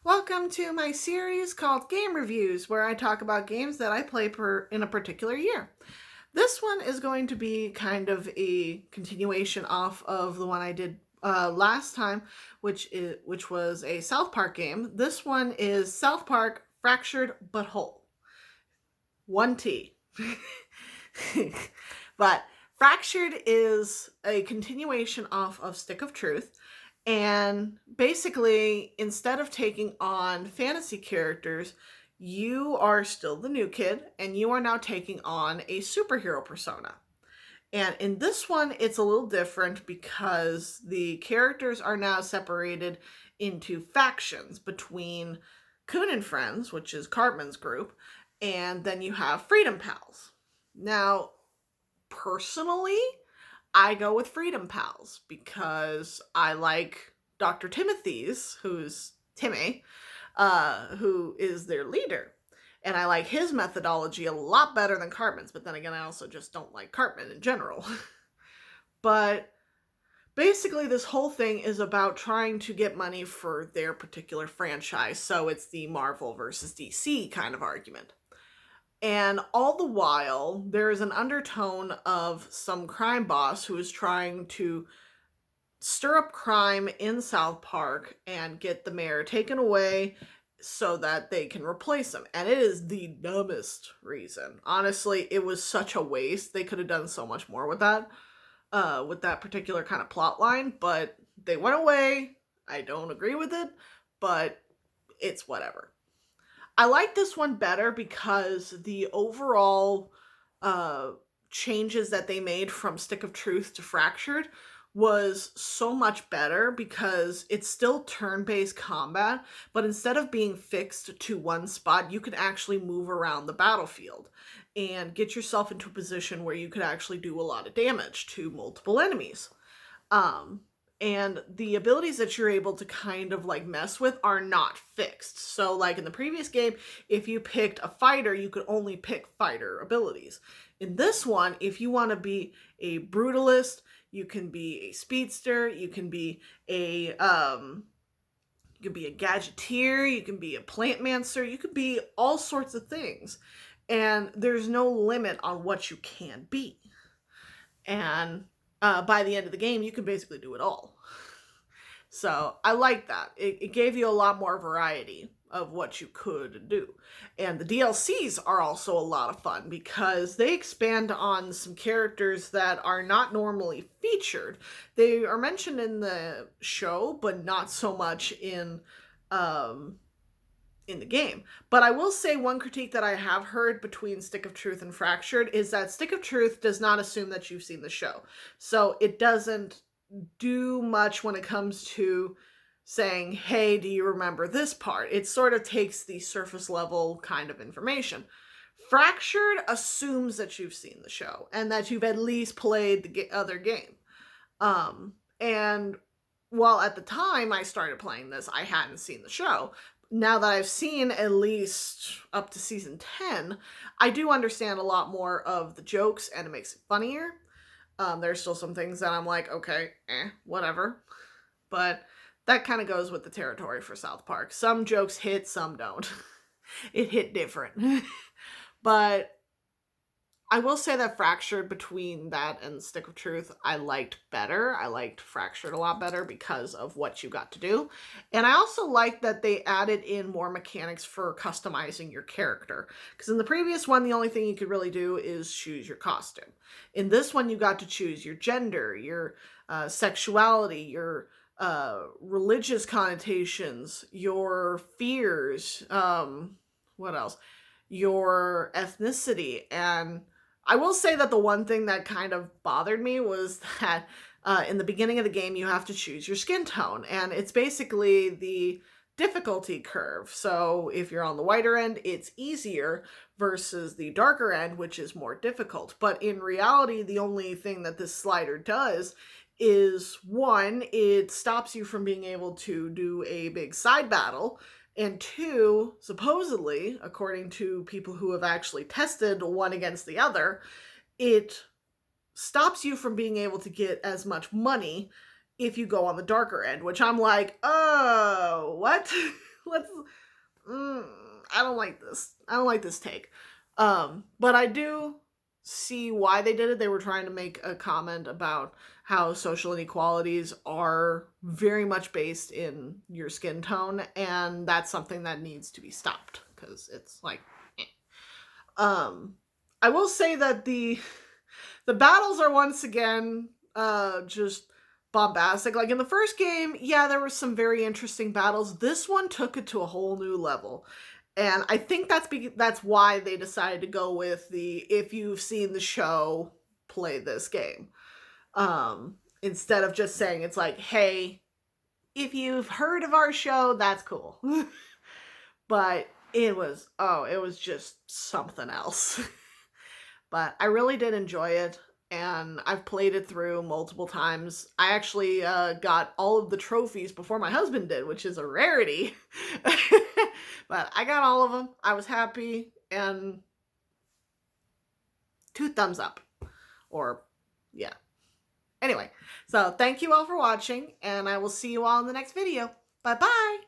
Welcome to my series called Game Reviews, where I talk about games that I play in a particular year. This one is going to be kind of a continuation off of the one I did last time, which was a South Park game. This one is South Park Fractured But Whole. 1T. But Fractured is a continuation off of Stick of Truth. And basically, instead of taking on fantasy characters, you are still the new kid and you are now taking on a superhero persona. And in this one, it's a little different because the characters are now separated into factions between Coon and Friends, which is Cartman's group, and then you have Freedom Pals. Now, personally, I go with Freedom Pals because I like Dr. Timothy's, who's Timmy, who is their leader. And I like his methodology a lot better than Cartman's, but then again, I also just don't like Cartman in general. But basically, this whole thing is about trying to get money for their particular franchise, so it's the Marvel versus DC kind of argument. And all the while, there is an undertone of some crime boss who is trying to stir up crime in South Park and get the mayor taken away so that they can replace him. And it is the dumbest reason. Honestly, it was such a waste. They could have done so much more with that particular kind of plot line, but they went away. I don't agree with it, but it's whatever. I like this one better because the overall changes that they made from Stick of Truth to Fractured was so much better because it's still turn-based combat, but instead of being fixed to one spot, you can actually move around the battlefield and get yourself into a position where you could actually do a lot of damage to multiple enemies. And the abilities that you're able to kind of like mess with are not fixed. So like in the previous game, if you picked a fighter, you could only pick fighter abilities. In this one, if you want to be a brutalist, you can be a speedster, you can be a gadgeteer, you can be a plantmancer, you could be all sorts of things. And there's no limit on what you can be. And by the end of the game, you can basically do it all. So I like that. It gave you a lot more variety of what you could do. And the DLCs are also a lot of fun because they expand on some characters that are not normally featured. They are mentioned in the show, but not so much in the game. But I will say one critique that I have heard between Stick of Truth and Fractured is that Stick of Truth does not assume that you've seen the show. So it doesn't do much when it comes to saying, hey, do you remember this part? It sort of takes the surface level kind of information. Fractured assumes that you've seen the show and that you've at least played the other game. And while at the time I started playing this, I hadn't seen the show. Now that I've seen at least up to season 10, I do understand a lot more of the jokes and it makes it funnier. There's still some things that I'm like, okay, whatever. But that kind of goes with the territory for South Park. Some jokes hit, some don't. It hit different. But I will say that Fractured, between that and Stick of Truth, I liked better. I liked Fractured a lot better because of what you got to do. And I also liked that they added in more mechanics for customizing your character. Because in the previous one, the only thing you could really do is choose your costume. In this one, you got to choose your gender, your sexuality, your religious connotations, your fears, what else? Your ethnicity. And I will say that the one thing that kind of bothered me was that in the beginning of the game, you have to choose your skin tone. And it's basically the difficulty curve. So if you're on the whiter end, it's easier versus the darker end, which is more difficult. But in reality, the only thing that this slider does is, one, it stops you from being able to do a big side battle. And two, supposedly, according to people who have actually tested one against the other, it stops you from being able to get as much money if you go on the darker end, which I'm like, oh, what? let's I don't like this. I don't like this take. But I do see why they did it. They were trying to make a comment about how social inequalities are very much based in your skin tone, and that's something that needs to be stopped because it's like I will say that the battles are once again just bombastic. Like in the first game, yeah, there were some very interesting battles. This one took it to a whole new level. And I think that's why they decided to go with the if you've seen the show, play this game. Instead of just saying it's like, hey, if you've heard of our show, that's cool. But it was just something else. But I really did enjoy it, and I've played it through multiple times. I actually got all of the trophies before my husband did, which is a rarity. But I got all of them. I was happy, and 2 thumbs up. Or, yeah. Anyway, so thank you all for watching, and I will see you all in the next video. Bye-bye!